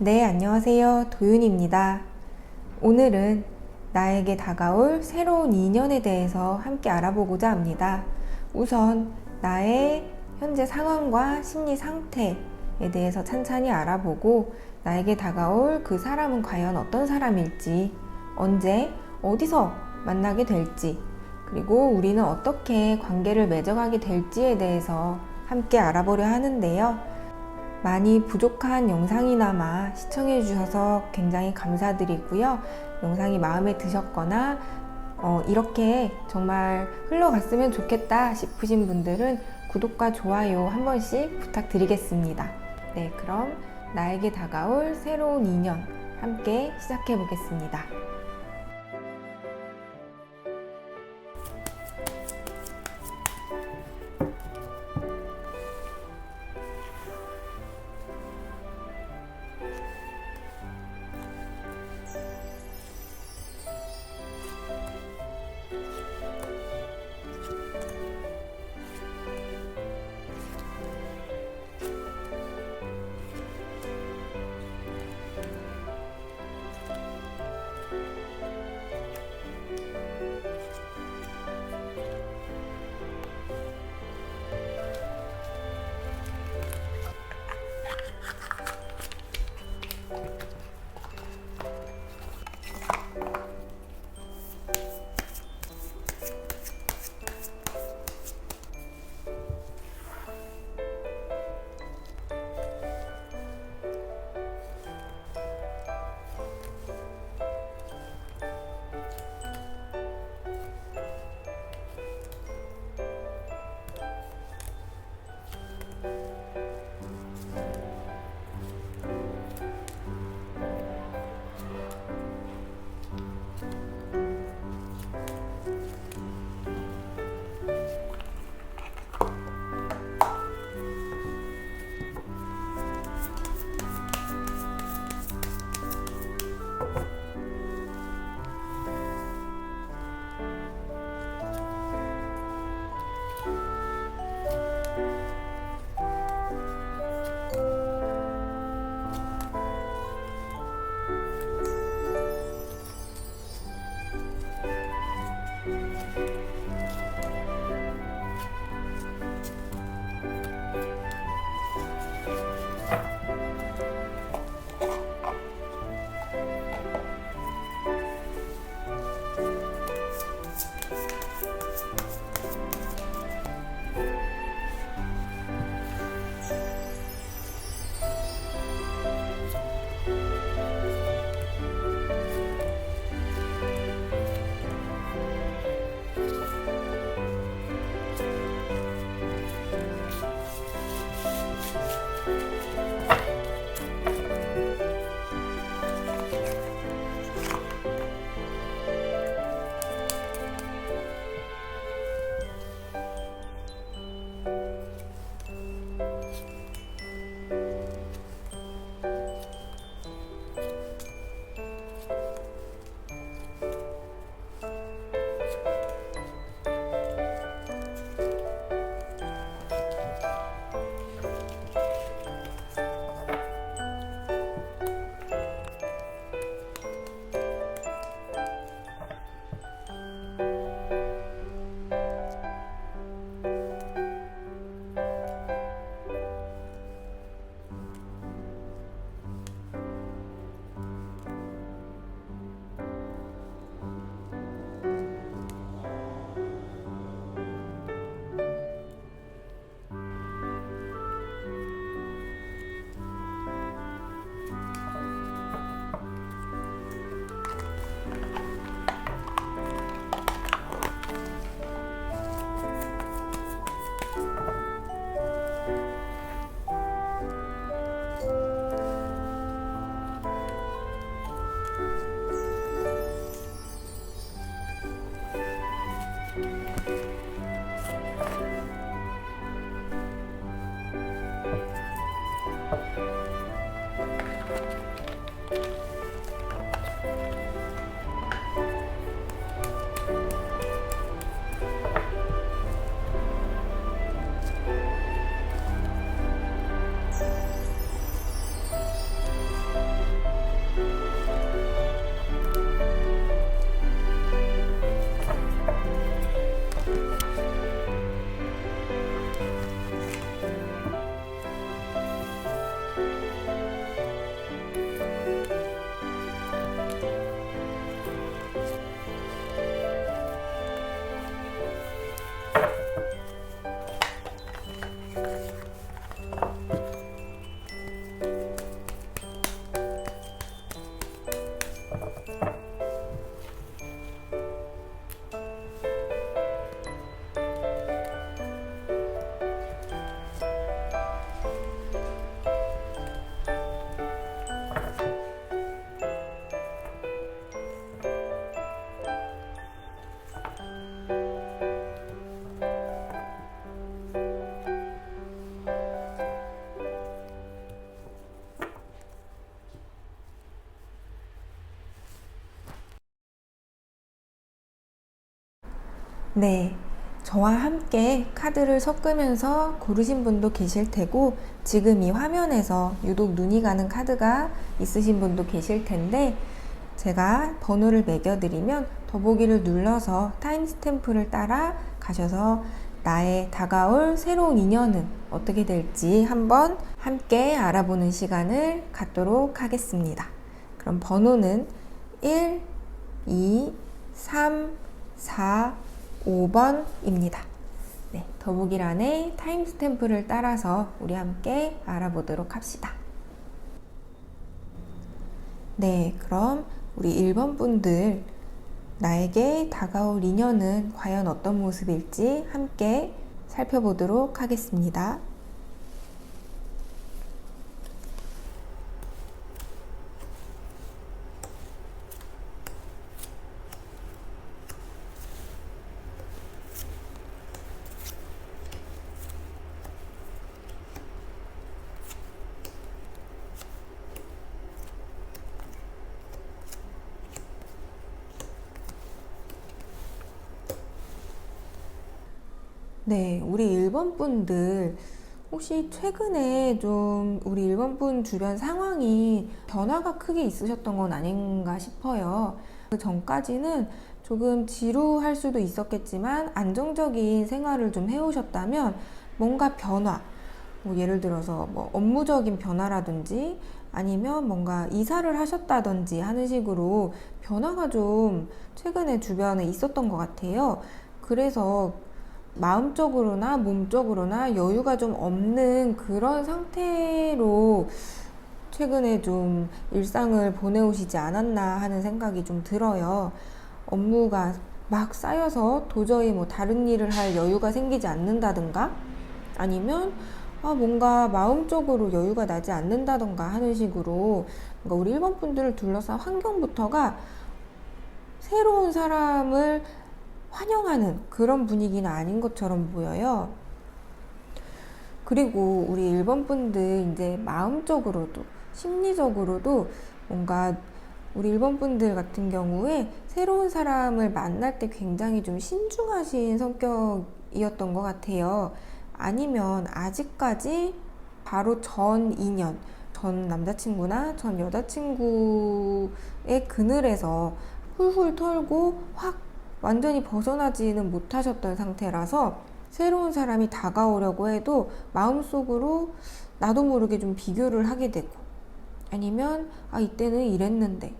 네, 안녕하세요. 도윤입니다. 오늘은 나에게 다가올 새로운 인연에 대해서 함께 알아보고자 합니다. 우선 나의 현재 상황과 심리 상태에 대해서 찬찬히 알아보고 나에게 다가올 그 사람은 과연 어떤 사람일지, 언제, 어디서 만나게 될지, 그리고 우리는 어떻게 관계를 맺어가게 될지에 대해서 함께 알아보려 하는데요. 많이 부족한 영상이나마 시청해 주셔서 굉장히 감사드리고요. 영상이 마음에 드셨거나 이렇게 정말 흘러갔으면 좋겠다 싶으신 분들은 구독과 좋아요 한 번씩 부탁드리겠습니다. 네, 그럼 나에게 다가올 새로운 인연 함께 시작해 보겠습니다. 네, 저와 함께 카드를 섞으면서 고르신 분도 계실 테고, 지금 이 화면에서 유독 눈이 가는 카드가 있으신 분도 계실 텐데, 제가 번호를 매겨드리면 더보기를 눌러서 타임스탬프를 따라 가셔서 나의 다가올 새로운 인연은 어떻게 될지 한번 함께 알아보는 시간을 갖도록 하겠습니다. 그럼 번호는 1, 2, 3, 4, 5번입니다. 네, 더보기란에 타임스탬프를 따라서 우리 함께 알아보도록 합시다. 네, 그럼 우리 1번 분들, 나에게 다가올 인연은 과연 어떤 모습일지 함께 살펴보도록 하겠습니다. 네, 우리 1번 분들 혹시 최근에 좀 우리 1번 분 주변 상황이 변화가 크게 있으셨던 건 아닌가 싶어요. 그 전까지는 조금 지루할 수도 있었겠지만 안정적인 생활을 좀 해오셨다면 뭔가 변화, 뭐 예를 들어서 뭐 업무적인 변화라든지 아니면 뭔가 이사를 하셨다든지 하는 식으로 변화가 좀 최근에 주변에 있었던 것 같아요. 그래서 마음적으로나 몸적으로나 여유가 좀 없는 그런 상태로 최근에 좀 일상을 보내오시지 않았나 하는 생각이 좀 들어요. 업무가 막 쌓여서 도저히 뭐 다른 일을 할 여유가 생기지 않는다든가 아니면 뭔가 마음적으로 여유가 나지 않는다던가 하는 식으로 그러니까 우리 1번 분들을 둘러싼 환경부터가 새로운 사람을 환영하는 그런 분위기는 아닌 것처럼 보여요. 그리고 우리 1번 분들 이제 마음적으로도 심리적으로도 뭔가 우리 1번 분들 같은 경우에 새로운 사람을 만날 때 굉장히 좀 신중하신 성격이었던 것 같아요. 아니면 아직까지 바로 전 인연, 전 남자친구나 전 여자친구의 그늘에서 훌훌 털고 확 완전히 벗어나지는 못하셨던 상태라서 새로운 사람이 다가오려고 해도 마음속으로 나도 모르게 좀 비교를 하게 되고 아니면 이때는 이랬는데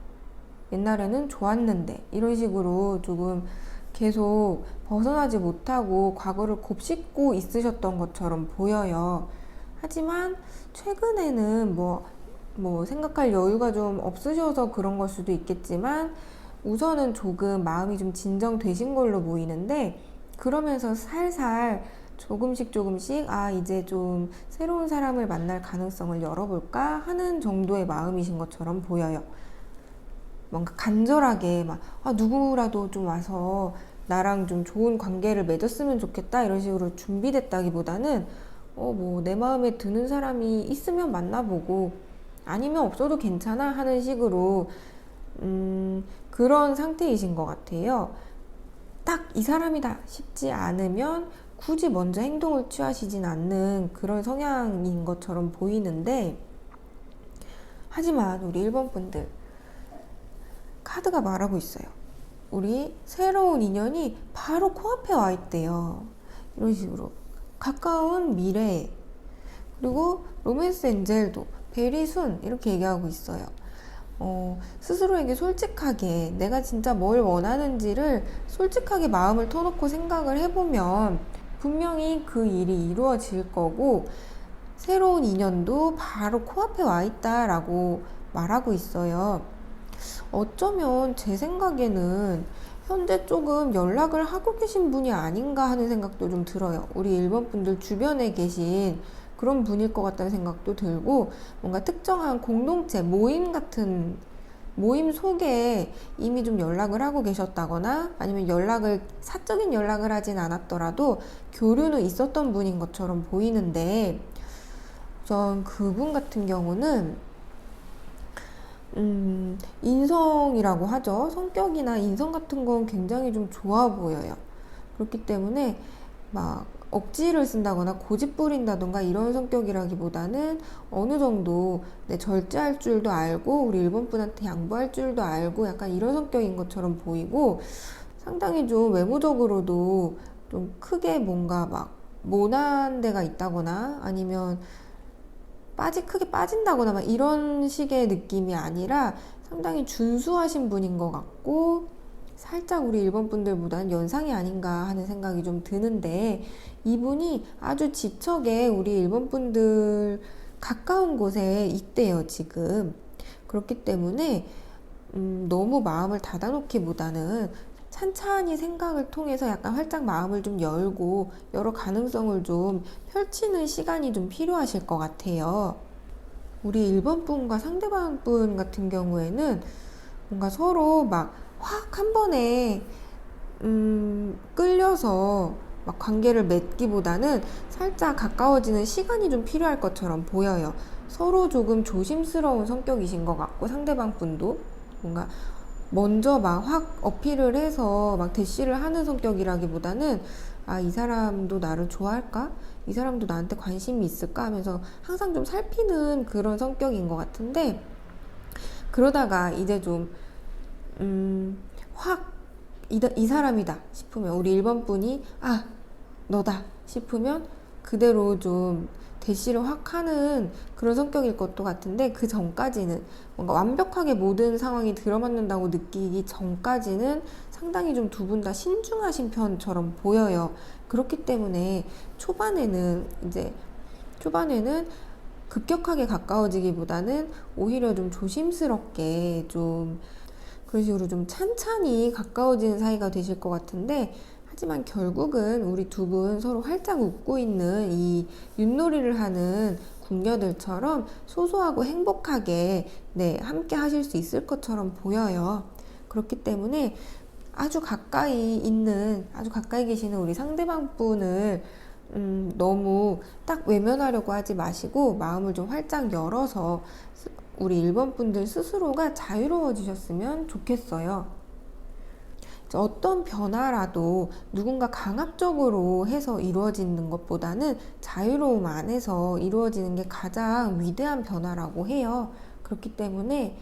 옛날에는 좋았는데 이런 식으로 조금 계속 벗어나지 못하고 과거를 곱씹고 있으셨던 것처럼 보여요. 하지만 최근에는 뭐 생각할 여유가 좀 없으셔서 그런 걸 수도 있겠지만 우선은 조금 마음이 좀 진정되신 걸로 보이는데 그러면서 살살 조금씩 이제 좀 새로운 사람을 만날 가능성을 열어볼까 하는 정도의 마음이신 것처럼 보여요. 뭔가 간절하게 누구라도 좀 와서 나랑 좀 좋은 관계를 맺었으면 좋겠다 이런 식으로 준비됐다기보다는 내 마음에 드는 사람이 있으면 만나보고 아니면 없어도 괜찮아 하는 식으로 그런 상태이신 것 같아요. 딱 이 사람이다 싶지 않으면 굳이 먼저 행동을 취하시진 않는 그런 성향인 것처럼 보이는데 하지만 우리 1번 분들 카드가 말하고 있어요. 우리 새로운 인연이 바로 코앞에 와 있대요. 이런 식으로 가까운 미래에 그리고 로맨스 엔젤도 베리순 이렇게 얘기하고 있어요. 스스로에게 솔직하게 내가 진짜 뭘 원하는지를 솔직하게 마음을 터놓고 생각을 해보면 분명히 그 일이 이루어질 거고 새로운 인연도 바로 코앞에 와 있다라고 말하고 있어요. 어쩌면 제 생각에는 현재 조금 연락을 하고 계신 분이 아닌가 하는 생각도 좀 들어요. 우리 1번 분들 주변에 계신 그런 분일 것 같다는 생각도 들고 뭔가 특정한 공동체, 모임 속에 이미 좀 연락을 하고 계셨다거나 아니면 사적인 연락을 하진 않았더라도 교류는 있었던 분인 것처럼 보이는데 전 그분 같은 경우는 인성이라고 하죠. 성격이나 인성 같은 건 굉장히 좀 좋아 보여요. 그렇기 때문에 막 억지를 쓴다거나 고집 부린다던가 이런 성격이라기보다는 어느 정도 절제할 줄도 알고 우리 일본 분한테 양보할 줄도 알고 약간 이런 성격인 것처럼 보이고, 상당히 좀 외모적으로도 좀 크게 뭔가 막 모난 데가 있다거나 아니면 크게 빠진다거나 막 이런 식의 느낌이 아니라 상당히 준수하신 분인 것 같고, 살짝 우리 일본 분들보다는 연상이 아닌가 하는 생각이 좀 드는데, 이분이 아주 지척에 우리 일본 분들 가까운 곳에 있대요, 지금. 그렇기 때문에 너무 마음을 닫아놓기보다는 찬찬히 생각을 통해서 약간 활짝 마음을 좀 열고 여러 가능성을 좀 펼치는 시간이 좀 필요하실 것 같아요. 우리 일본 분과 상대방 분 같은 경우에는 뭔가 서로 막 확 한 번에 끌려서 막 관계를 맺기보다는 살짝 가까워지는 시간이 좀 필요할 것처럼 보여요. 서로 조금 조심스러운 성격이신 것 같고, 상대방 분도 뭔가 먼저 막 확 어필을 해서 막 대시를 하는 성격이라기보다는, 아, 이 사람도 나를 좋아할까? 이 사람도 나한테 관심이 있을까? 하면서 항상 좀 살피는 그런 성격인 것 같은데, 그러다가 이제 좀 확 이 사람이다 싶으면, 우리 1번 분이 아, 너다 싶으면 그대로 좀 대시를 확 하는 그런 성격일 것도 같은데, 그 전까지는 뭔가 완벽하게 모든 상황이 들어맞는다고 느끼기 전까지는 상당히 좀 두 분 다 신중하신 편처럼 보여요. 그렇기 때문에 초반에는 급격하게 가까워지기보다는 오히려 좀 조심스럽게 좀 그런 식으로 좀 찬찬히 가까워지는 사이가 되실 것 같은데, 하지만 결국은 우리 두 분 서로 활짝 웃고 있는 이 윷놀이를 하는 궁녀들처럼 소소하고 행복하게 함께 하실 수 있을 것처럼 보여요. 그렇기 때문에 아주 가까이 계시는 우리 상대방 분을 너무 딱 외면하려고 하지 마시고 마음을 좀 활짝 열어서 우리 1번 분들 스스로가 자유로워지셨으면 좋겠어요. 어떤 변화라도 누군가 강압적으로 해서 이루어지는 것보다는 자유로움 안에서 이루어지는 게 가장 위대한 변화라고 해요. 그렇기 때문에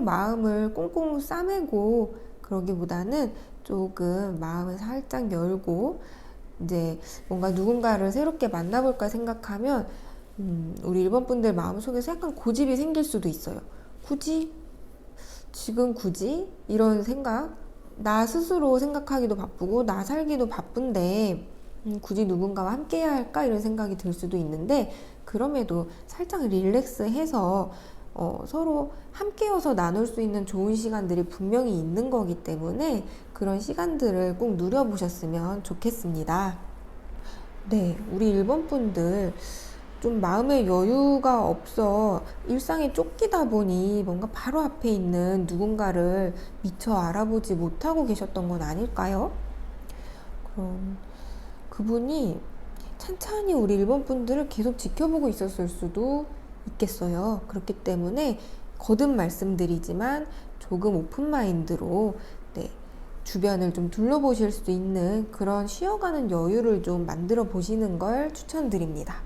마음을 꽁꽁 싸매고 그러기보다는 조금 마음을 살짝 열고, 이제 뭔가 누군가를 새롭게 만나볼까 생각하면 우리 일본 분들 마음속에서 약간 고집이 생길 수도 있어요. 굳이? 지금 굳이? 이런 생각? 나 스스로 생각하기도 바쁘고 나 살기도 바쁜데 굳이 누군가와 함께 해야 할까? 이런 생각이 들 수도 있는데, 그럼에도 살짝 릴렉스해서 서로 함께여서 나눌 수 있는 좋은 시간들이 분명히 있는 거기 때문에 그런 시간들을 꼭 누려보셨으면 좋겠습니다. 네, 우리 일본 분들 좀 마음의 여유가 없어 일상에 쫓기다 보니 뭔가 바로 앞에 있는 누군가를 미처 알아보지 못하고 계셨던 건 아닐까요? 그럼 그분이 찬찬히 우리 일본 분들을 계속 지켜보고 있었을 수도 있겠어요. 그렇기 때문에 거듭 말씀드리지만 조금 오픈마인드로 주변을 좀 둘러보실 수 있는 그런 쉬어가는 여유를 좀 만들어 보시는 걸 추천드립니다.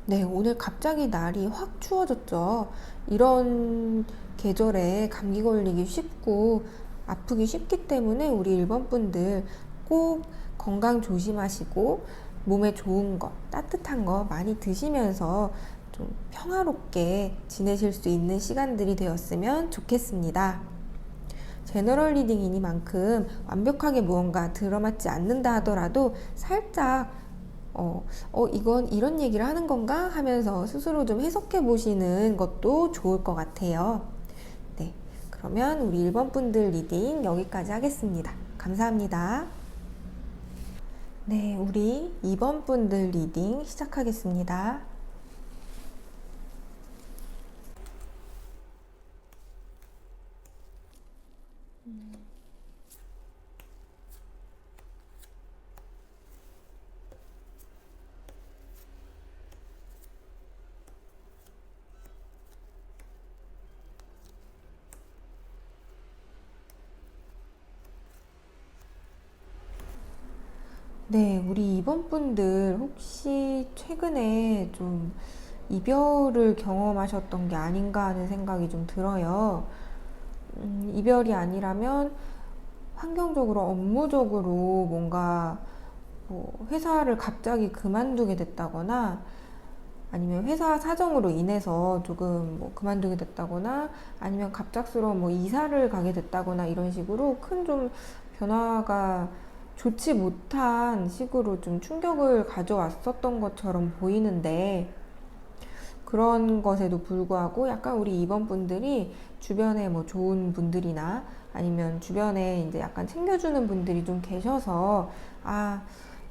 네, 오늘 갑자기 날이 확 추워졌죠. 이런 계절에 감기 걸리기 쉽고 아프기 쉽기 때문에 우리 일본 분들 꼭 건강 조심하시고 몸에 좋은 거, 따뜻한 거 많이 드시면서 좀 평화롭게 지내실 수 있는 시간들이 되었으면 좋겠습니다. 제너럴 리딩이니만큼 완벽하게 무언가 들어맞지 않는다 하더라도 살짝 이건 이런 얘기를 하는 건가 하면서 스스로 좀 해석해 보시는 것도 좋을 것 같아요. 네, 그러면 우리 1번 분들 리딩 여기까지 하겠습니다. 감사합니다. 네, 우리 2번 분들 리딩 시작하겠습니다. 네, 우리 이번 분들 혹시 최근에 좀 이별을 경험하셨던 게 아닌가 하는 생각이 좀 들어요. 이별이 아니라면 환경적으로, 업무적으로 뭔가 뭐 회사를 갑자기 그만두게 됐다거나 아니면 회사 사정으로 인해서 조금 뭐 그만두게 됐다거나 아니면 갑작스러운 뭐 이사를 가게 됐다거나 이런 식으로 큰 좀 변화가 좋지 못한 식으로 좀 충격을 가져왔었던 것처럼 보이는데 그런 것에도 불구하고 약간 우리 이번 분들이 주변에 뭐 좋은 분들이나 아니면 주변에 이제 약간 챙겨주는 분들이 좀 계셔서 아,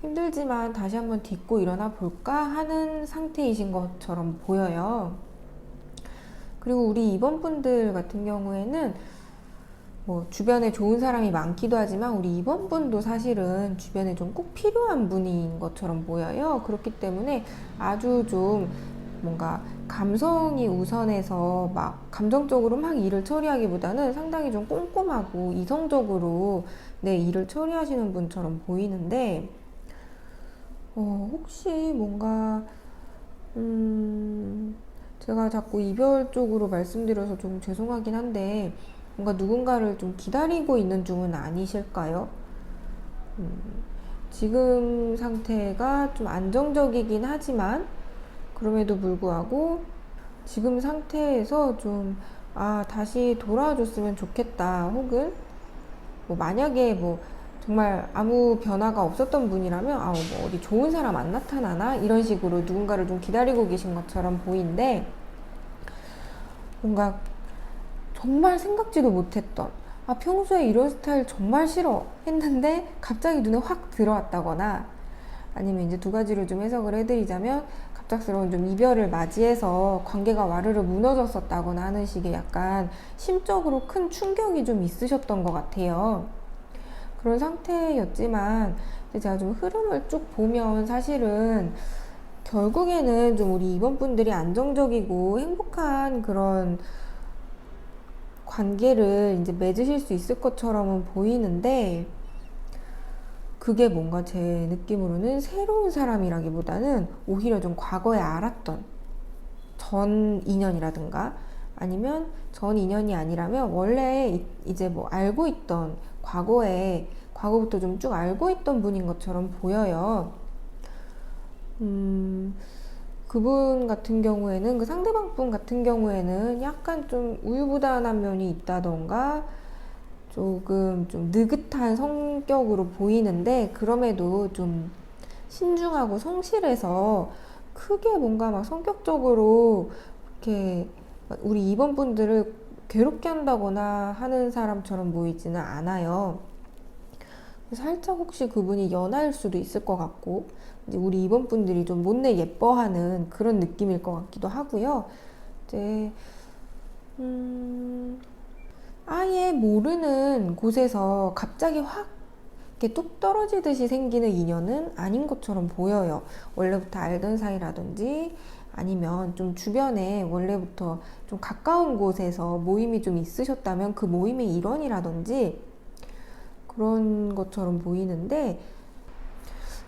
힘들지만 다시 한번 딛고 일어나 볼까 하는 상태이신 것처럼 보여요. 그리고 우리 이번 분들 같은 경우에는 뭐 주변에 좋은 사람이 많기도 하지만 우리 이번 분도 사실은 주변에 좀 꼭 필요한 분인 것처럼 보여요. 그렇기 때문에 아주 좀 뭔가 감성이 우선해서 막 감정적으로 막 일을 처리하기보다는 상당히 좀 꼼꼼하고 이성적으로 내 일을 처리하시는 분처럼 보이는데 혹시 뭔가 제가 자꾸 이별 쪽으로 말씀드려서 좀 죄송하긴 한데 뭔가 누군가를 좀 기다리고 있는 중은 아니실까요? 지금 상태가 좀 안정적이긴 하지만 그럼에도 불구하고 지금 상태에서 좀 다시 돌아와줬으면 좋겠다. 혹은 뭐 만약에 뭐 정말 아무 변화가 없었던 분이라면 뭐 어디 좋은 사람 안 나타나나 이런 식으로 누군가를 좀 기다리고 계신 것처럼 보이는데 뭔가 정말 생각지도 못했던 평소에 이런 스타일 정말 싫어 했는데 갑자기 눈에 확 들어왔다거나 아니면 이제 두 가지로 좀 해석을 해드리자면 갑작스러운 좀 이별을 맞이해서 관계가 와르르 무너졌었다거나 하는 식의 약간 심적으로 큰 충격이 좀 있으셨던 것 같아요. 그런 상태였지만 제가 좀 흐름을 쭉 보면 사실은 결국에는 좀 우리 이번 분들이 안정적이고 행복한 그런 관계를 이제 맺으실 수 있을 것처럼은 보이는데 그게 뭔가 제 느낌으로는 새로운 사람이라기보다는 오히려 좀 과거에 알았던 전 인연이라든가 아니면 전 인연이 아니라면 원래 이제 뭐 알고 있던 과거부터 좀 쭉 알고 있던 분인 것처럼 보여요. 그분 같은 경우에는 그 상대방 분 같은 경우에는 약간 좀 우유부단한 면이 있다던가 조금 좀 느긋한 성격으로 보이는데 그럼에도 좀 신중하고 성실해서 크게 뭔가 막 성격적으로 이렇게 우리 이번 분들을 괴롭게 한다거나 하는 사람처럼 보이지는 않아요. 살짝 혹시 그분이 연하일 수도 있을 것 같고 이제 우리 이번 분들이 좀 못내 예뻐하는 그런 느낌일 것 같기도 하고요. 이제 아예 모르는 곳에서 갑자기 확 이렇게 뚝 떨어지듯이 생기는 인연은 아닌 것처럼 보여요. 원래부터 알던 사이라든지 아니면 좀 주변에 원래부터 좀 가까운 곳에서 모임이 좀 있으셨다면 그 모임의 일원이라든지 그런 것처럼 보이는데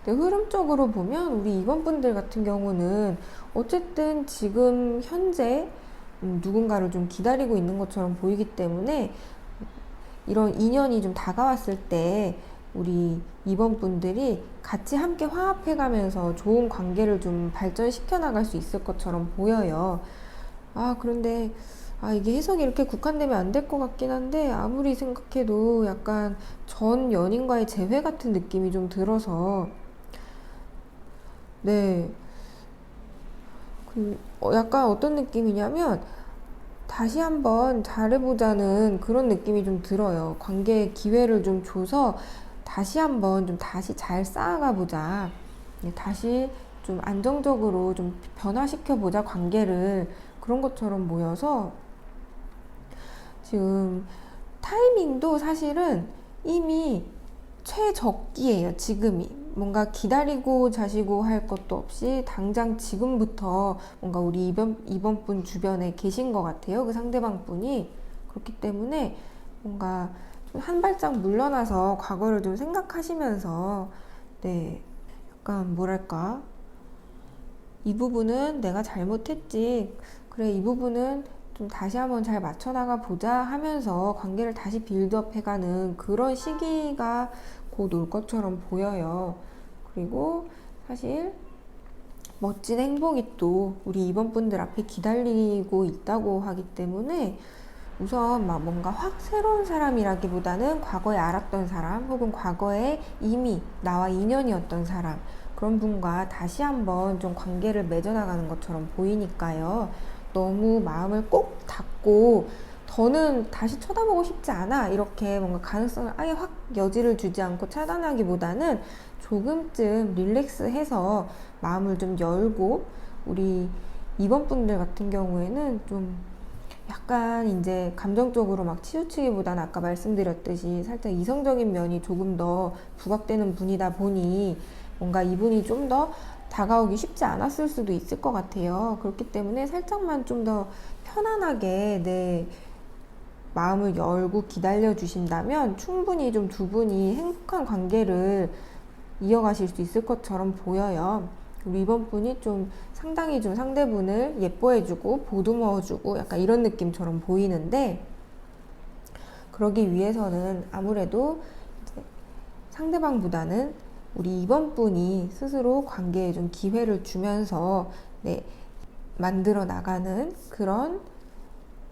흐름적으로 보면 우리 이번 분들 같은 경우는 어쨌든 지금 현재 누군가를 좀 기다리고 있는 것처럼 보이기 때문에 이런 인연이 좀 다가왔을 때 우리 이번 분들이 같이 함께 화합해 가면서 좋은 관계를 좀 발전시켜 나갈 수 있을 것처럼 보여요. 그런데 이게 해석이 이렇게 국한되면 안 될 것 같긴 한데 아무리 생각해도 약간 전 연인과의 재회 같은 느낌이 좀 들어서 네. 약간 어떤 느낌이냐면 다시 한번 잘해보자는 그런 느낌이 좀 들어요. 관계에 기회를 좀 줘서 다시 한번 좀 다시 잘 쌓아가 보자. 다시 좀 안정적으로 좀 변화시켜 보자 관계를 그런 것처럼 모여서 지금 타이밍도 사실은 이미 최적기예요. 지금이 뭔가 기다리고 자시고 할 것도 없이 당장 지금부터 뭔가 우리 이번 분 주변에 계신 것 같아요. 그 상대방 분이. 그렇기 때문에 뭔가 좀 한 발짝 물러나서 과거를 좀 생각하시면서 네, 약간 뭐랄까, 이 부분은 내가 잘못했지. 그래, 이 부분은 좀 다시 한번 잘 맞춰나가 보자 하면서 관계를 다시 빌드업 해가는 그런 시기가 곧 올 것처럼 보여요. 그리고 사실 멋진 행복이 또 우리 이번 분들 앞에 기다리고 있다고 하기 때문에 우선 막 뭔가 확 새로운 사람이라기보다는 과거에 알았던 사람 혹은 과거에 이미 나와 인연이었던 사람, 그런 분과 다시 한번 좀 관계를 맺어나가는 것처럼 보이니까요. 너무 마음을 꼭 닫고 더는 다시 쳐다보고 싶지 않아, 이렇게 뭔가 가능성을 아예 확 여지를 주지 않고 차단하기보다는 조금쯤 릴렉스해서 마음을 좀 열고, 우리 이번 분들 같은 경우에는 좀 약간 이제 감정적으로 막 치우치기보다는 아까 말씀드렸듯이 살짝 이성적인 면이 조금 더 부각되는 분이다 보니 뭔가 이분이 좀 더 다가오기 쉽지 않았을 수도 있을 것 같아요. 그렇기 때문에 살짝만 좀 더 편안하게 내 마음을 열고 기다려 주신다면 충분히 좀 두 분이 행복한 관계를 이어가실 수 있을 것처럼 보여요. 우리 이번 분이 좀 상당히 좀 상대분을 예뻐해주고 보듬어주고 약간 이런 느낌처럼 보이는데, 그러기 위해서는 아무래도 이제 상대방보다는 우리 이번 분이 스스로 관계에 좀 기회를 주면서 네, 만들어 나가는 그런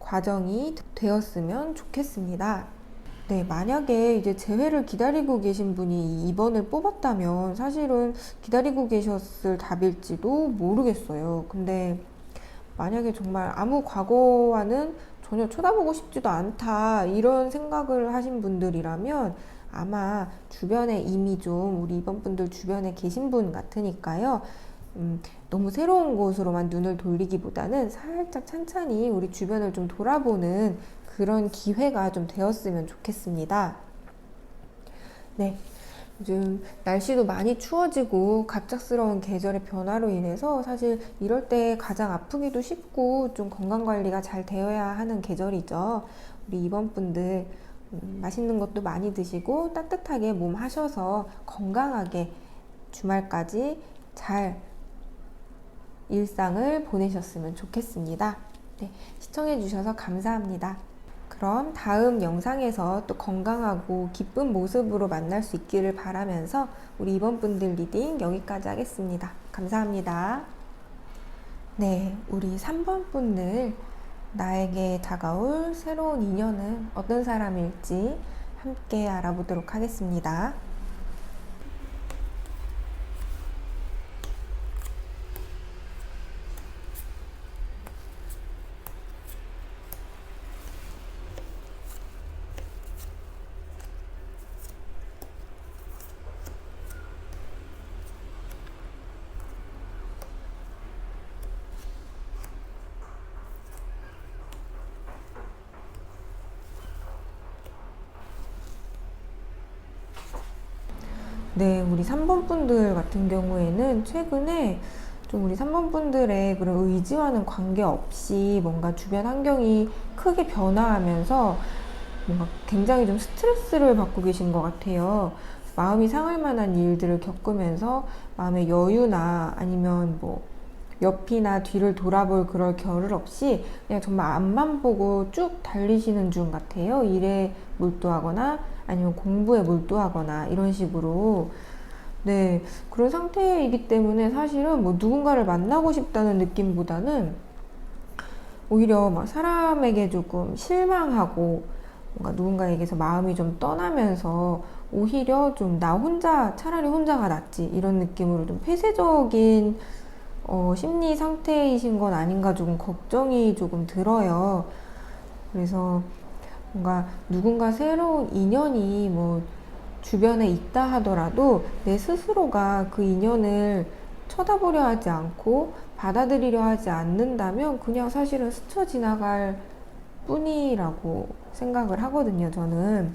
과정이 되었으면 좋겠습니다. 네, 만약에 이제 재회를 기다리고 계신 분이 2번을 뽑았다면 사실은 기다리고 계셨을 답일지도 모르겠어요. 근데 만약에 정말 아무 과거와는 전혀 쳐다보고 싶지도 않다, 이런 생각을 하신 분들이라면 아마 주변에 이미 좀 우리 이번 분들 주변에 계신 분 같으니까요. 너무 새로운 곳으로만 눈을 돌리기보다는 살짝 찬찬히 우리 주변을 좀 돌아보는 그런 기회가 좀 되었으면 좋겠습니다. 네. 요즘 날씨도 많이 추워지고 갑작스러운 계절의 변화로 인해서 사실 이럴 때 가장 아프기도 쉽고 좀 건강관리가 잘 되어야 하는 계절이죠. 우리 이번 분들 맛있는 것도 많이 드시고 따뜻하게 몸 하셔서 건강하게 주말까지 잘 일상을 보내셨으면 좋겠습니다. 네, 시청해주셔서 감사합니다. 그럼 다음 영상에서 또 건강하고 기쁜 모습으로 만날 수 있기를 바라면서 우리 이번 분들 리딩 여기까지 하겠습니다. 감사합니다. 네, 우리 3번 분들, 나에게 다가올 새로운 인연은 어떤 사람일지 함께 알아보도록 하겠습니다. 네, 우리 3번 분들 같은 경우에는 최근에 좀 우리 3번 분들의 그런 의지와는 관계없이 뭔가 주변 환경이 크게 변화하면서 뭔가 굉장히 좀 스트레스를 받고 계신 것 같아요. 마음이 상할 만한 일들을 겪으면서 마음의 여유나 아니면 뭐 옆이나 뒤를 돌아볼 그럴 겨를 없이 그냥 정말 앞만 보고 쭉 달리시는 중 같아요. 일에 몰두하거나 아니면 공부에 몰두하거나 이런 식으로. 네, 그런 상태이기 때문에 사실은 뭐 누군가를 만나고 싶다는 느낌보다는 오히려 막 사람에게 조금 실망하고 뭔가 누군가에게서 마음이 좀 떠나면서 오히려 좀 나 혼자, 차라리 혼자가 낫지, 이런 느낌으로 좀 폐쇄적인 심리 상태이신 건 아닌가 조금 걱정이 조금 들어요. 그래서 뭔가 누군가 새로운 인연이 뭐 주변에 있다 하더라도 내 스스로가 그 인연을 쳐다보려 하지 않고 받아들이려 하지 않는다면 그냥 사실은 스쳐 지나갈 뿐이라고 생각을 하거든요, 저는.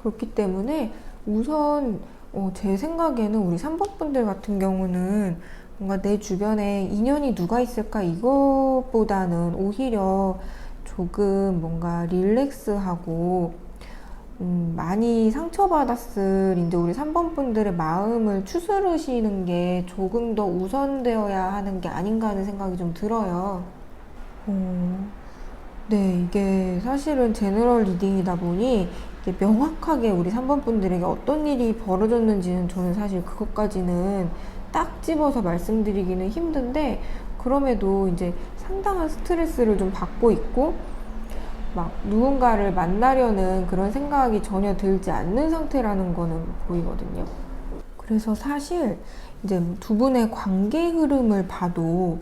그렇기 때문에 우선 제 생각에는 우리 3번 분들 같은 경우는 뭔가 내 주변에 인연이 누가 있을까 이것보다는 오히려 조금 뭔가 릴렉스하고 많이 상처받았을 이제 우리 3번 분들의 마음을 추스르시는 게 조금 더 우선되어야 하는 게 아닌가 하는 생각이 좀 들어요. 네, 이게 사실은 제너럴 리딩이다 보니 이게 명확하게 우리 3번 분들에게 어떤 일이 벌어졌는지는 저는 사실 그것까지는 딱 집어서 말씀드리기는 힘든데, 그럼에도 이제 상당한 스트레스를 좀 받고 있고 막 누군가를 만나려는 그런 생각이 전혀 들지 않는 상태라는 거는 보이거든요. 그래서 사실 이제 두 분의 관계 흐름을 봐도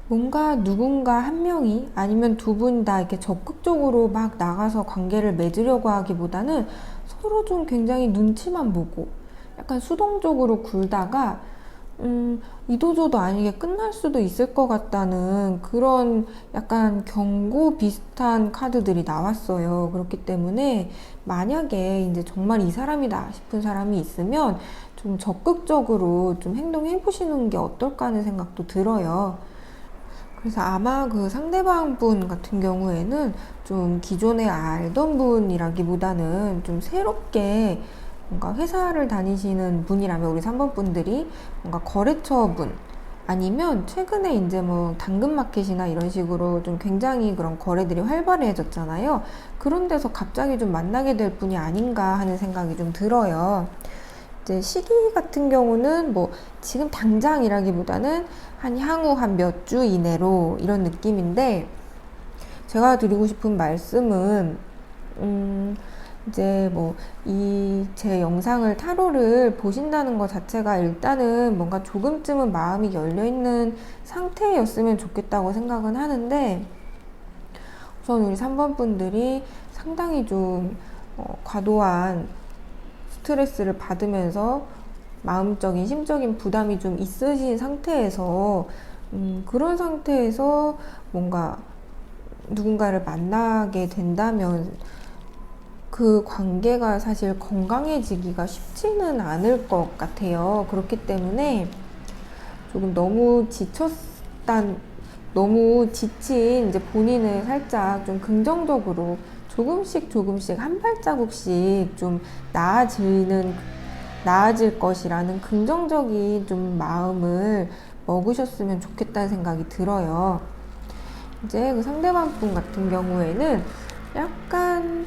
뭔가 누군가 한 명이 아니면 두 분 다 이렇게 적극적으로 막 나가서 관계를 맺으려고 하기보다는 서로 좀 굉장히 눈치만 보고 약간 수동적으로 굴다가 이도저도 아니게 끝날 수도 있을 것 같다는 그런 약간 경고 비슷한 카드들이 나왔어요. 그렇기 때문에 만약에 이제 정말 이 사람이다 싶은 사람이 있으면 좀 적극적으로 좀 행동해 보시는 게 어떨까 하는 생각도 들어요. 그래서 아마 그 상대방 분 같은 경우에는 좀 기존에 알던 분이라기보다는 좀 새롭게 뭔가 회사를 다니시는 분이라면 우리 3번 분들이 뭔가 거래처 분 아니면 최근에 이제 뭐 당근마켓이나 이런 식으로 좀 굉장히 그런 거래들이 활발해졌잖아요. 그런 데서 갑자기 좀 만나게 될 분이 아닌가 하는 생각이 좀 들어요. 이제 시기 같은 경우는 뭐 지금 당장이라기보다는 한 향후 한 몇 주 이내로 이런 느낌인데, 제가 드리고 싶은 말씀은 이제 뭐 이 제 영상을 타로를 보신다는 것 자체가 일단은 뭔가 조금쯤은 마음이 열려있는 상태였으면 좋겠다고 생각은 하는데, 우선 우리 3번 분들이 상당히 좀 과도한 스트레스를 받으면서 마음적인 심적인 부담이 좀 있으신 상태에서 그런 상태에서 뭔가 누군가를 만나게 된다면 그 관계가 사실 건강해지기가 쉽지는 않을 것 같아요. 그렇기 때문에 조금 너무 지친 이제 본인을 살짝 좀 긍정적으로 조금씩 한 발자국씩 좀 나아질 것이라는 긍정적인 좀 마음을 먹으셨으면 좋겠다는 생각이 들어요. 이제 그 상대방 분 같은 경우에는 약간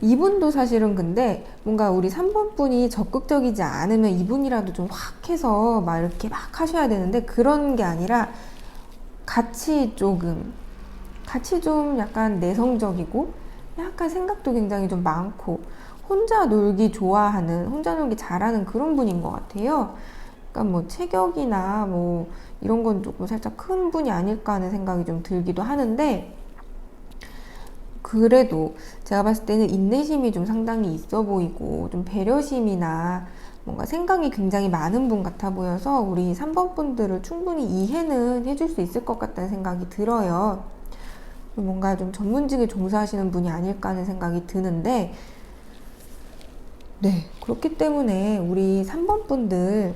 이분도 사실은 근데 뭔가 우리 3번 분이 적극적이지 않으면 이분이라도 좀 확 해서 막 이렇게 막 하셔야 되는데, 그런 게 아니라 같이 좀 약간 내성적이고 약간 생각도 굉장히 좀 많고 혼자 놀기 잘하는 그런 분인 것 같아요. 그러니까 뭐 체격이나 뭐 이런 건 조금 살짝 큰 분이 아닐까 하는 생각이 좀 들기도 하는데, 그래도 제가 봤을 때는 인내심이 좀 상당히 있어 보이고 좀 배려심이나 뭔가 생각이 굉장히 많은 분 같아 보여서 우리 3번 분들을 충분히 이해는 해줄 수 있을 것 같다는 생각이 들어요. 뭔가 좀 전문직에 종사하시는 분이 아닐까 하는 생각이 드는데, 네, 그렇기 때문에 우리 3번 분들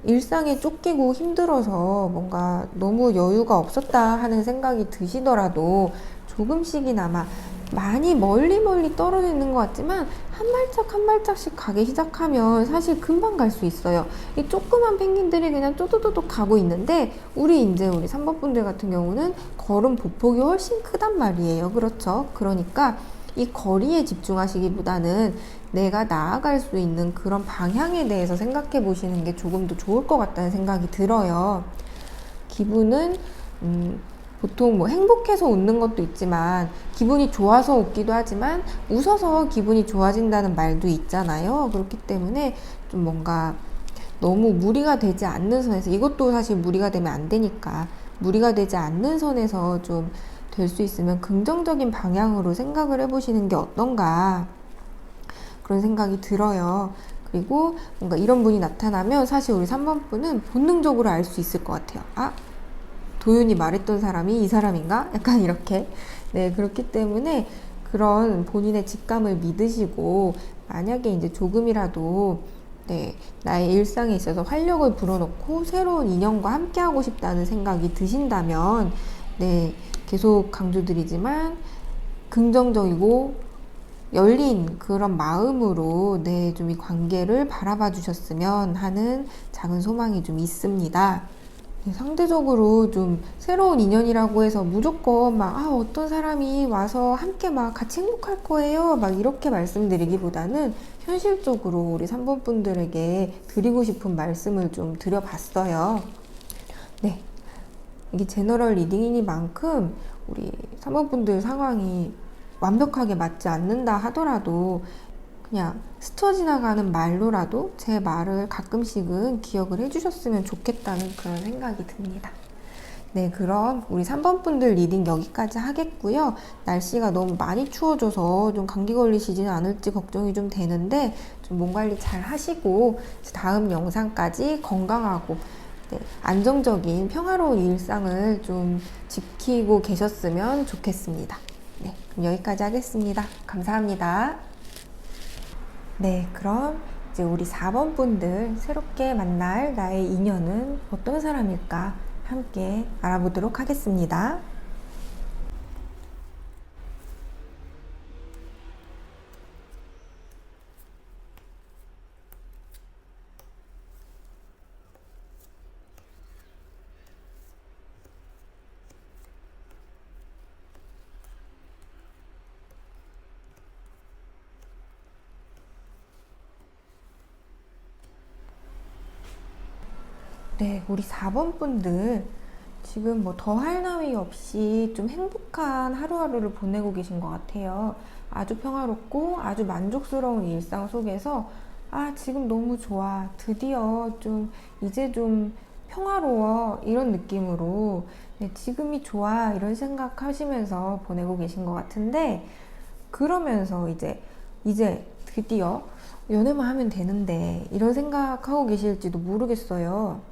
일상에 쫓기고 힘들어서 뭔가 너무 여유가 없었다 하는 생각이 드시더라도 조금씩이나마 많이 멀리 떨어져 있는 것 같지만 한 발짝씩 가기 시작하면 사실 금방 갈 수 있어요. 이 조그만 펭귄들이 그냥 또또또또 가고 있는데 우리 3번 분들 같은 경우는 걸음 보폭이 훨씬 크단 말이에요. 그렇죠? 그러니까 이 거리에 집중하시기보다는 내가 나아갈 수 있는 그런 방향에 대해서 생각해 보시는 게 조금 더 좋을 것 같다는 생각이 들어요. 기분은 보통 뭐 행복해서 웃는 것도 있지만 기분이 좋아서 웃기도 하지만 웃어서 기분이 좋아진다는 말도 있잖아요. 그렇기 때문에 좀 뭔가 너무 무리가 되지 않는 선에서, 이것도 사실 무리가 되면 안 되니까 무리가 되지 않는 선에서 좀 될 수 있으면 긍정적인 방향으로 생각을 해보시는 게 어떤가 그런 생각이 들어요. 그리고 뭔가 이런 분이 나타나면 사실 우리 3번 분은 본능적으로 알 수 있을 것 같아요. 아, 도윤이 말했던 사람이 이 사람인가? 약간 이렇게. 네, 그렇기 때문에 그런 본인의 직감을 믿으시고, 만약에 이제 조금이라도 나의 일상에 있어서 활력을 불어넣고 새로운 인연과 함께하고 싶다는 생각이 드신다면, 계속 강조드리지만 긍정적이고 열린 그런 마음으로 좀 이 관계를 바라봐 주셨으면 하는 작은 소망이 좀 있습니다. 상대적으로 좀 새로운 인연이라고 해서 무조건 막 어떤 사람이 와서 함께 막 같이 행복할 거예요 막 이렇게 말씀드리기보다는 현실적으로 우리 3번 분들에게 드리고 싶은 말씀을 좀 드려봤어요. 네, 이게 제너럴 리딩이니만큼 우리 3번 분들 상황이 완벽하게 맞지 않는다 하더라도 그냥 스쳐 지나가는 말로라도 제 말을 가끔씩은 기억을 해주셨으면 좋겠다는 그런 생각이 듭니다. 네, 그럼 우리 3번 분들 리딩 여기까지 하겠고요. 날씨가 너무 많이 추워져서 좀 감기 걸리시지는 않을지 걱정이 좀 되는데 좀 몸 관리 잘 하시고 다음 영상까지 건강하고 안정적인 평화로운 일상을 좀 지키고 계셨으면 좋겠습니다. 네, 그럼 여기까지 하겠습니다. 감사합니다. 네, 그럼 이제 우리 4번 분들 새롭게 만날 나의 인연은 어떤 사람일까 함께 알아보도록 하겠습니다. 네, 우리 4번 분들 지금 뭐 더할 나위 없이 좀 행복한 하루하루를 보내고 계신 것 같아요. 아주 평화롭고 아주 만족스러운 일상 속에서 지금 너무 좋아. 드디어 이제 좀 평화로워. 이런 느낌으로 지금이 좋아. 이런 생각하시면서 보내고 계신 것 같은데 그러면서 이제 드디어 연애만 하면 되는데 이런 생각하고 계실지도 모르겠어요.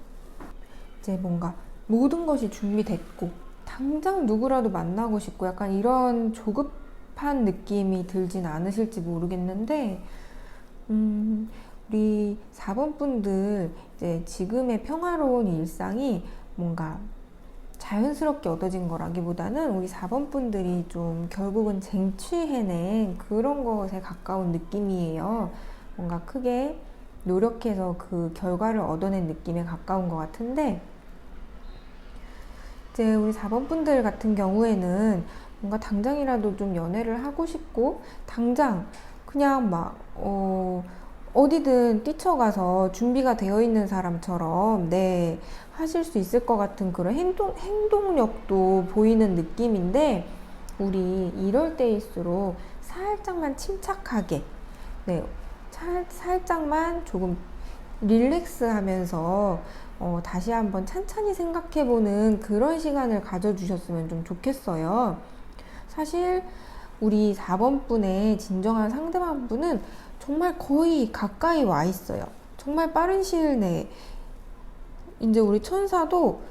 이제 뭔가 모든 것이 준비됐고 당장 누구라도 만나고 싶고 약간 이런 조급한 느낌이 들진 않으실지 모르겠는데 우리 4번 분들 이제 지금의 평화로운 일상이 뭔가 자연스럽게 얻어진 거라기보다는 우리 4번 분들이 좀 결국은 쟁취해낸 그런 것에 가까운 느낌이에요. 뭔가 크게 노력해서 그 결과를 얻어낸 느낌에 가까운 것 같은데 이제 우리 4번 분들 같은 경우에는 뭔가 당장이라도 좀 연애를 하고 싶고 당장 그냥 막 어디든 뛰쳐가서 준비가 되어 있는 사람처럼 하실 수 있을 것 같은 그런 행동력도 보이는 느낌인데 우리 이럴 때일수록 살짝만 침착하게 살짝만 조금 릴렉스 하면서 다시 한번 찬찬히 생각해보는 그런 시간을 가져주셨으면 좀 좋겠어요. 사실 우리 4번 분의 진정한 상대방 분은 정말 거의 가까이 와 있어요. 정말 빠른 시일 내에 이제 우리 천사도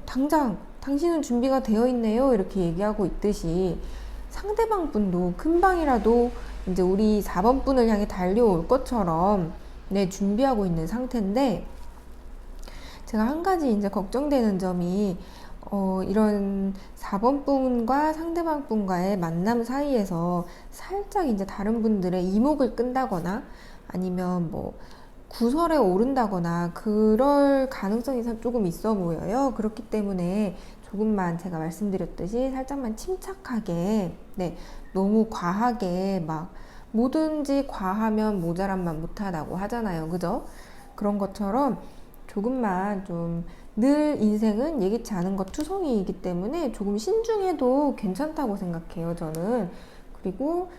당장 당신은 준비가 되어 있네요 이렇게 얘기하고 있듯이 상대방 분도 금방이라도 이제 우리 4번 분을 향해 달려올 것처럼 준비하고 있는 상태인데 제가 한 가지 이제 걱정되는 점이 이런 4번 분과 상대방 분과의 만남 사이에서 살짝 이제 다른 분들의 이목을 끈다거나 아니면 뭐 구설에 오른다거나 그럴 가능성이 조금 있어 보여요. 그렇기 때문에 조금만 제가 말씀드렸듯이 살짝만 침착하게 너무 과하게 막 뭐든지 과하면 모자란만 못하다고 하잖아요. 그죠? 그런 것처럼 조금만 늘 인생은 예기치 않은 것 투성이이기 때문에 조금 신중해도 괜찮다고 생각해요, 저는. 그리고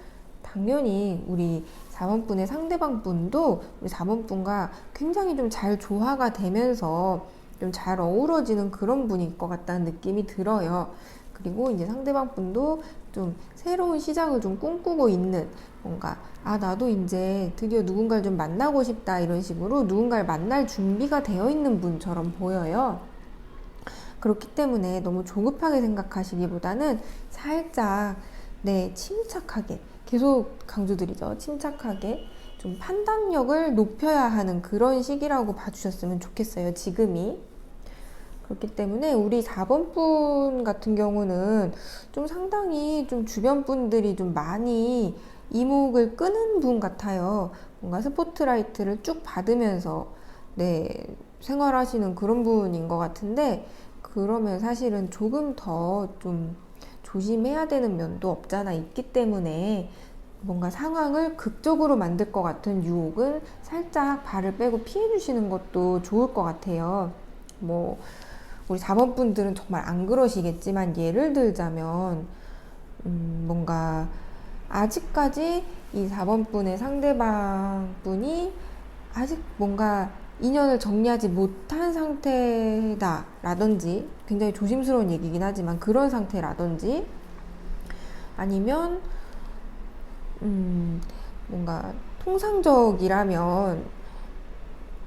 당연히 우리 4번 분의 상대방 분도 우리 4번 분과 굉장히 좀 잘 조화가 되면서 좀 잘 어우러지는 그런 분일 것 같다는 느낌이 들어요. 그리고 이제 상대방 분도 좀 새로운 시작을 좀 꿈꾸고 있는 뭔가 나도 이제 드디어 누군가를 좀 만나고 싶다 이런 식으로 누군가를 만날 준비가 되어 있는 분처럼 보여요. 그렇기 때문에 너무 조급하게 생각하시기보다는 살짝 침착하게 계속 강조드리죠. 침착하게 좀 판단력을 높여야 하는 그런 시기라고 봐주셨으면 좋겠어요. 지금이. 그렇기 때문에 우리 4번 분 같은 경우는 좀 상당히 좀 주변 분들이 좀 많이 이목을 끄는 분 같아요. 뭔가 스포트라이트를 쭉 받으면서 네, 생활하시는 그런 분인 것 같은데, 그러면 사실은 조금 더 좀 조심해야 되는 면도 없잖아 있기 때문에, 뭔가 상황을 극적으로 만들 것 같은 유혹은 살짝 발을 빼고 피해 주시는 것도 좋을 것 같아요. 뭐 우리 4번 분들은 정말 안 그러시겠지만, 예를 들자면 뭔가 아직까지 이 4번 분의 상대방 분이 아직 뭔가 인연을 정리하지 못한 상태다 라든지, 굉장히 조심스러운 얘기긴 하지만 그런 상태라든지, 아니면 뭔가 통상적이라면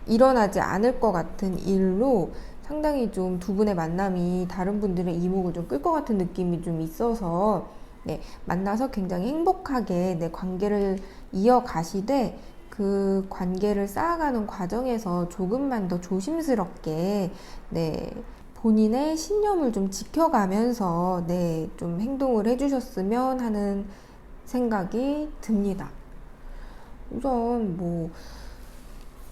일어나지 않을 것 같은 일로 상당히 좀 두 분의 만남이 다른 분들의 이목을 좀 끌 것 같은 느낌이 좀 있어서, 네, 만나서 굉장히 행복하게 내 관계를 이어가시되, 그 관계를 쌓아가는 과정에서 조금만 더 조심스럽게, 네, 본인의 신념을 좀 지켜가면서, 네, 좀 행동을 해주셨으면 하는 생각이 듭니다. 우선 뭐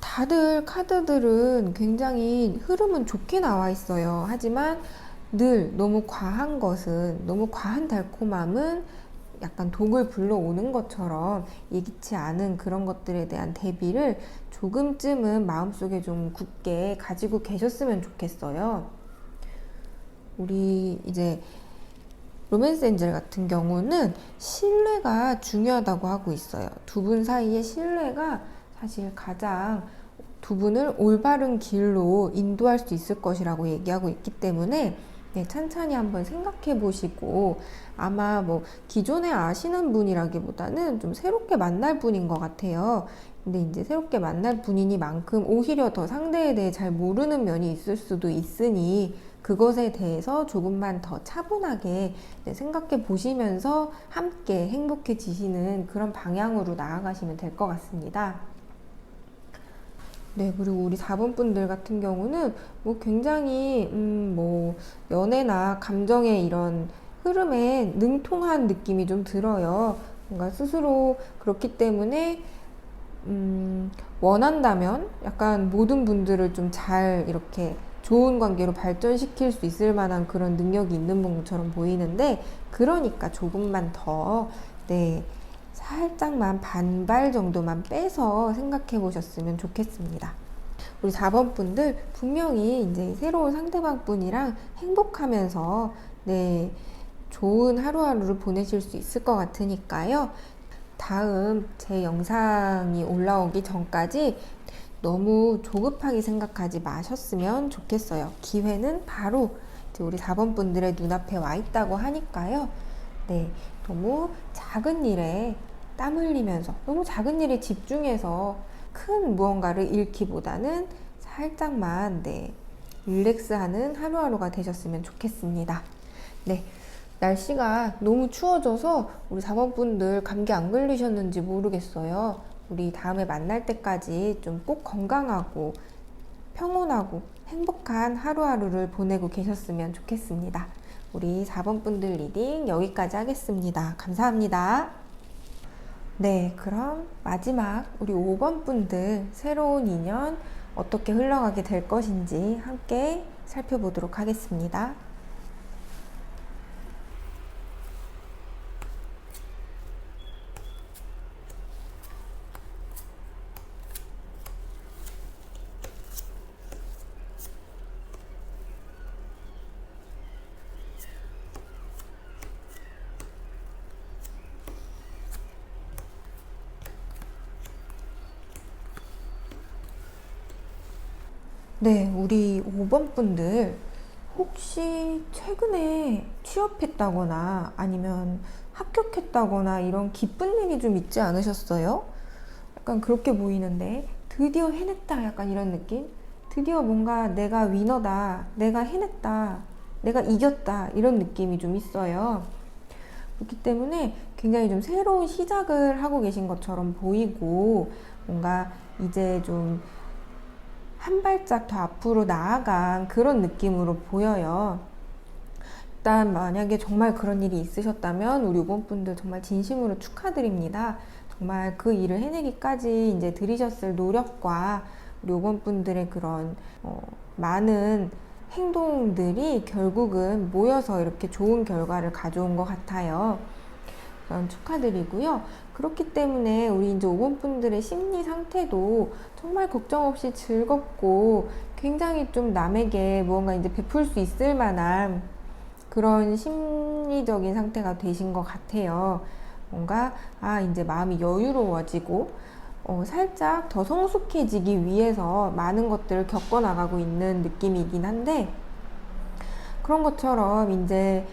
다들 카드들은 굉장히 흐름은 좋게 나와 있어요. 하지만 늘 너무 과한 것은, 너무 과한 달콤함은 약간 독을 불러오는 것처럼 예기치 않은 그런 것들에 대한 대비를 조금쯤은 마음속에 좀 굳게 가지고 계셨으면 좋겠어요. 우리 이제 로맨스 엔젤 같은 경우는 신뢰가 중요하다고 하고 있어요. 두 분 사이의 신뢰가 사실 가장 두 분을 올바른 길로 인도할 수 있을 것이라고 얘기하고 있기 때문에, 네, 천천히 한번 생각해 보시고, 아마 뭐 기존에 아시는 분이라기보다는 좀 새롭게 만날 분인 것 같아요. 근데 이제 새롭게 만날 분이니만큼 오히려 더 상대에 대해 잘 모르는 면이 있을 수도 있으니, 그것에 대해서 조금만 더 차분하게 생각해 보시면서 함께 행복해지시는 그런 방향으로 나아가시면 될 것 같습니다. 네, 그리고 우리 4번 분들 같은 경우는 뭐 굉장히 뭐 연애나 감정의 이런 흐름에 능통한 느낌이 좀 들어요. 뭔가 스스로 그렇기 때문에 원한다면 약간 모든 분들을 좀 잘 이렇게 좋은 관계로 발전시킬 수 있을 만한 그런 능력이 있는 분처럼 보이는데, 그러니까 조금만 더, 네, 살짝만 반발 정도만 빼서 생각해 보셨으면 좋겠습니다. 우리 4번 분들 분명히 이제 새로운 상대방 분이랑 행복하면서, 네, 좋은 하루하루를 보내실 수 있을 것 같으니까요. 다음 제 영상이 올라오기 전까지 너무 조급하게 생각하지 마셨으면 좋겠어요. 기회는 바로 우리 4번 분들의 눈앞에 와 있다고 하니까요. 네, 너무 작은 일에 땀 흘리면서, 너무 작은 일에 집중해서 큰 무언가를 잃기보다는 살짝만, 네, 릴렉스하는 하루하루가 되셨으면 좋겠습니다. 네, 날씨가 너무 추워져서 우리 4번 분들 감기 안 걸리셨는지 모르겠어요. 우리 다음에 만날 때까지 좀 꼭 건강하고 평온하고 행복한 하루하루를 보내고 계셨으면 좋겠습니다. 우리 4번 분들 리딩 여기까지 하겠습니다. 감사합니다. 네, 그럼 마지막 우리 5번 분들 새로운 인연 어떻게 흘러가게 될 것인지 함께 살펴보도록 하겠습니다. 네, 우리 5번 분들 혹시 최근에 취업했다거나 아니면 합격했다거나 이런 기쁜 일이 좀 있지 않으셨어요? 약간 그렇게 보이는데, 드디어 해냈다 약간 이런 느낌? 드디어 뭔가 내가 위너다, 내가 해냈다, 내가 이겼다 이런 느낌이 좀 있어요. 그렇기 때문에 굉장히 좀 새로운 시작을 하고 계신 것처럼 보이고, 뭔가 이제 좀 한 발짝 더 앞으로 나아간 그런 느낌으로 보여요. 일단 만약에 정말 그런 일이 있으셨다면 우리 5번 분들 정말 진심으로 축하드립니다. 정말 그 일을 해내기까지 이제 들이셨을 노력과 우리 5번 분들의 그런 많은 행동들이 결국은 모여서 이렇게 좋은 결과를 가져온 것 같아요. 축하드리고요. 그렇기 때문에 우리 이제 5번 분들의 심리 상태도 정말 걱정 없이 즐겁고 굉장히 좀 남에게 무언가 이제 베풀 수 있을 만한 그런 심리적인 상태가 되신 것 같아요. 뭔가 이제 마음이 여유로워지고 살짝 더 성숙해지기 위해서 많은 것들을 겪어나가고 있는 느낌이긴 한데, 그런 것처럼 이제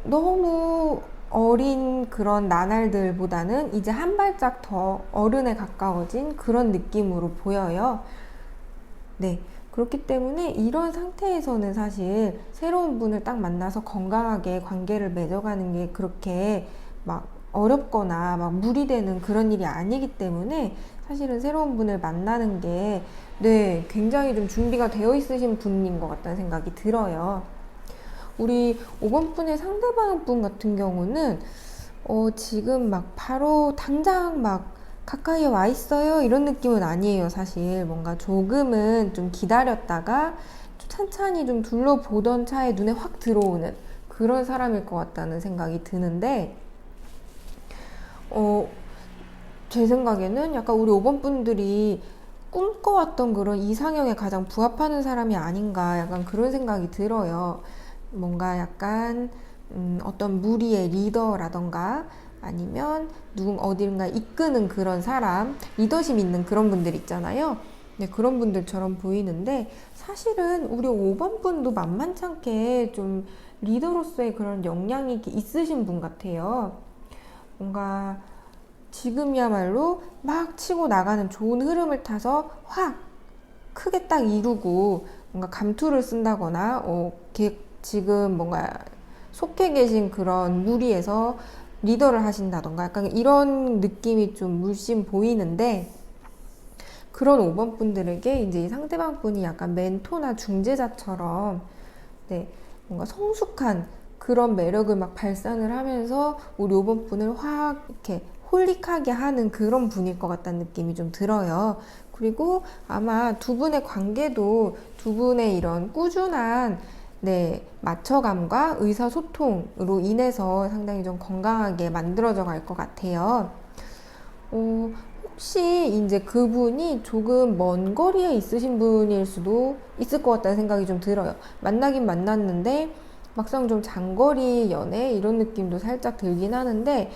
너무 어린 그런 나날들보다는 이제 한 발짝 더 어른에 가까워진 그런 느낌으로 보여요. 네. 그렇기 때문에 이런 상태에서는 사실 새로운 분을 딱 만나서 건강하게 관계를 맺어가는 게 그렇게 막 어렵거나 막 무리되는 그런 일이 아니기 때문에 사실은 새로운 분을 만나는 게 네, 굉장히 좀 준비가 되어 있으신 분인 것 같다는 생각이 들어요. 우리 5번 분의 상대방 분 같은 경우는 지금 막 바로 당장 막 가까이에 와 있어요 이런 느낌은 아니에요. 사실 뭔가 조금은 좀 기다렸다가 찬찬히 좀 둘러보던 차에 눈에 확 들어오는 그런 사람일 것 같다는 생각이 드는데, 제 생각에는 약간 우리 5번 분들이 꿈꿔왔던 그런 이상형에 가장 부합하는 사람이 아닌가, 약간 그런 생각이 들어요. 뭔가 약간 어떤 무리의 리더라던가 아니면 어딘가 이끄는 그런 사람, 리더십 있는 그런 분들 있잖아요. 네, 그런 분들처럼 보이는데 사실은 우리 5번 분도 만만찮게 좀 리더로서의 그런 역량이 있으신 분 같아요. 뭔가 지금이야말로 막 치고 나가는 좋은 흐름을 타서 확 크게 딱 이루고 뭔가 감투를 쓴다거나 지금 뭔가 속해 계신 그런 무리에서 리더를 하신다던가 약간 이런 느낌이 좀 물씬 보이는데, 그런 5번 분들에게 이제 이 상대방 분이 약간 멘토나 중재자처럼 네, 뭔가 성숙한 그런 매력을 막 발산을 하면서 우리 5번 분을 확 이렇게 홀릭하게 하는 그런 분일 것 같다는 느낌이 좀 들어요. 그리고 아마 두 분의 관계도 두 분의 이런 꾸준한 네, 맞춰감과 의사소통으로 인해서 상당히 좀 건강하게 만들어져 갈 것 같아요. 혹시 이제 그분이 조금 먼 거리에 있으신 분일 수도 있을 것 같다는 생각이 좀 들어요. 만나긴 만났는데 막상 좀 장거리 연애 이런 느낌도 살짝 들긴 하는데,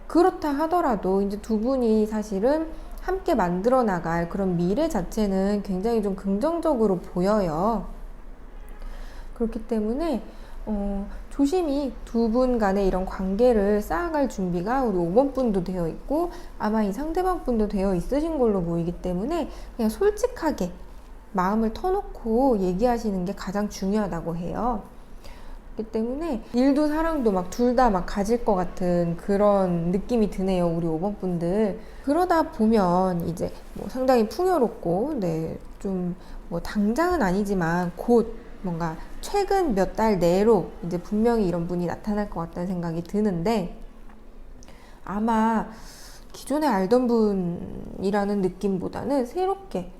그렇다 하더라도 이제 두 분이 사실은 함께 만들어 나갈 그런 미래 자체는 굉장히 좀 긍정적으로 보여요. 그렇기 때문에 조심히 두 분 간의 이런 관계를 쌓아갈 준비가 우리 5번 분도 되어 있고 아마 이 상대방 분도 되어 있으신 걸로 보이기 때문에 그냥 솔직하게 마음을 터놓고 얘기하시는 게 가장 중요하다고 해요. 그렇기 때문에 일도 사랑도 막 둘 다 막 가질 것 같은 그런 느낌이 드네요, 우리 5번 분들. 그러다 보면 이제 뭐 상당히 풍요롭고 네, 좀 뭐 당장은 아니지만 곧 뭔가 최근 몇 달 내로 이제 분명히 이런 분이 나타날 것 같다는 생각이 드는데, 아마 기존에 알던 분이라는 느낌보다는 새롭게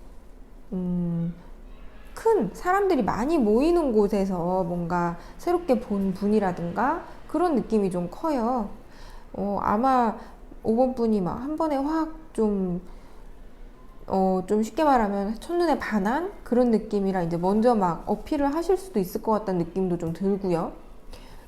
큰 사람들이 많이 모이는 곳에서 뭔가 새롭게 본 분이라든가 그런 느낌이 좀 커요. 아마 5번 분이 막 한 번에 확 좀 쉽게 말하면 첫눈에 반한 그런 느낌이라 이제 먼저 막 어필을 하실 수도 있을 것 같다는 느낌도 좀 들고요.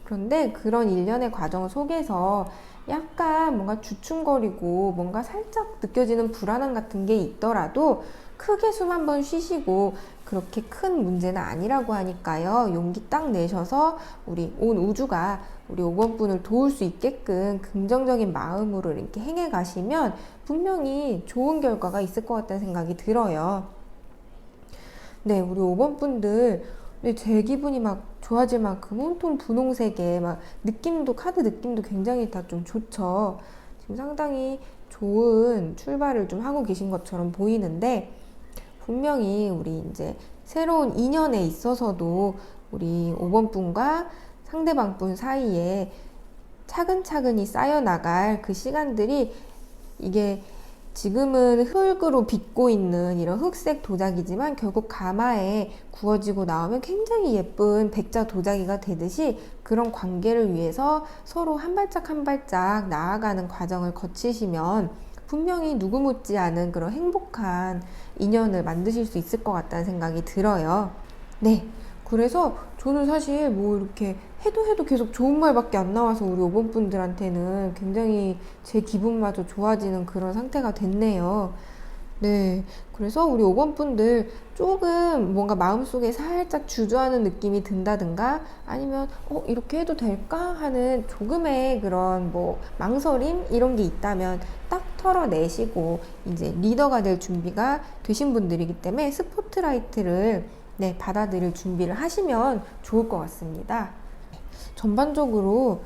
그런데 그런 일련의 과정 속에서 약간 뭔가 주춤거리고 뭔가 살짝 느껴지는 불안함 같은 게 있더라도 크게 숨 한번 쉬시고, 그렇게 큰 문제는 아니라고 하니까요. 용기 딱 내셔서 우리 온 우주가 우리 5번 분을 도울 수 있게끔 긍정적인 마음으로 이렇게 행해 가시면 분명히 좋은 결과가 있을 것 같다는 생각이 들어요. 네, 우리 5번 분들 제 기분이 막 좋아질 만큼 온통 분홍색에 막 카드 느낌도 굉장히 다 좀 좋죠. 지금 상당히 좋은 출발을 좀 하고 계신 것처럼 보이는데, 분명히 우리 이제 새로운 인연에 있어서도 우리 5번 분과 상대방 분 사이에 차근차근히 쌓여나갈 그 시간들이, 이게 지금은 흙으로 빚고 있는 이런 흑색 도자기지만 결국 가마에 구워지고 나오면 굉장히 예쁜 백자 도자기가 되듯이, 그런 관계를 위해서 서로 한 발짝 한 발짝 나아가는 과정을 거치시면 분명히 누구 못지않은 그런 행복한 인연을 만드실 수 있을 것 같다는 생각이 들어요. 네. 그래서 저는 사실 뭐 이렇게 해도 계속 좋은 말밖에 안 나와서 우리 5번 분들한테는 굉장히 제 기분마저 좋아지는 그런 상태가 됐네요. 네. 그래서 우리 5번 분들 조금 뭔가 마음속에 살짝 주저하는 느낌이 든다든가, 아니면 이렇게 해도 될까 하는 조금의 그런 뭐 망설임 이런 게 있다면 딱 털어내시고 이제 리더가 될 준비가 되신 분들이기 때문에 스포트라이트를, 네, 받아들일 준비를 하시면 좋을 것 같습니다. 전반적으로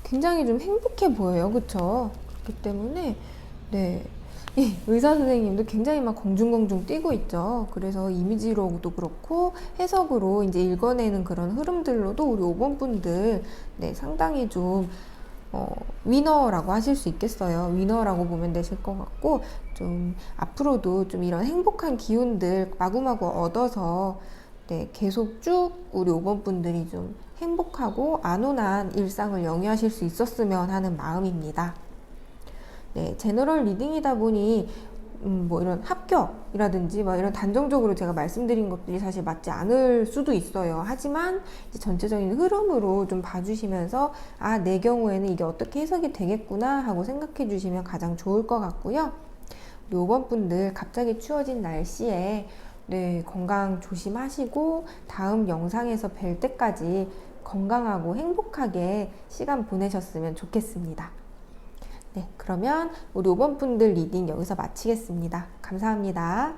굉장히 좀 행복해 보여요. 그쵸? 그렇기 때문에, 네. 이 의사 선생님도 굉장히 막 공중공중 뛰고 있죠. 그래서 이미지로도 그렇고 해석으로 이제 읽어내는 그런 흐름들로도 우리 5번 분들, 네, 상당히 좀 위너라고 하실 수 있겠어요. 위너라고 보면 되실 것 같고, 좀 앞으로도 좀 이런 행복한 기운들 마구마구 얻어서, 네, 계속 쭉 우리 5번 분들이 좀 행복하고 안온한 일상을 영위하실 수 있었으면 하는 마음입니다. 네, 제너럴 리딩이다 보니 뭐 이런 합격이라든지 뭐 이런 단정적으로 제가 말씀드린 것들이 사실 맞지 않을 수도 있어요. 하지만 이제 전체적인 흐름으로 좀 봐주시면서, 아, 내 경우에는 이게 어떻게 해석이 되겠구나 하고 생각해 주시면 가장 좋을 것 같고요. 우리 5번 분들 갑자기 추워진 날씨에, 네, 건강 조심하시고 다음 영상에서 뵐 때까지 건강하고 행복하게 시간 보내셨으면 좋겠습니다. 네, 그러면 우리 5번 분들 리딩 여기서 마치겠습니다. 감사합니다.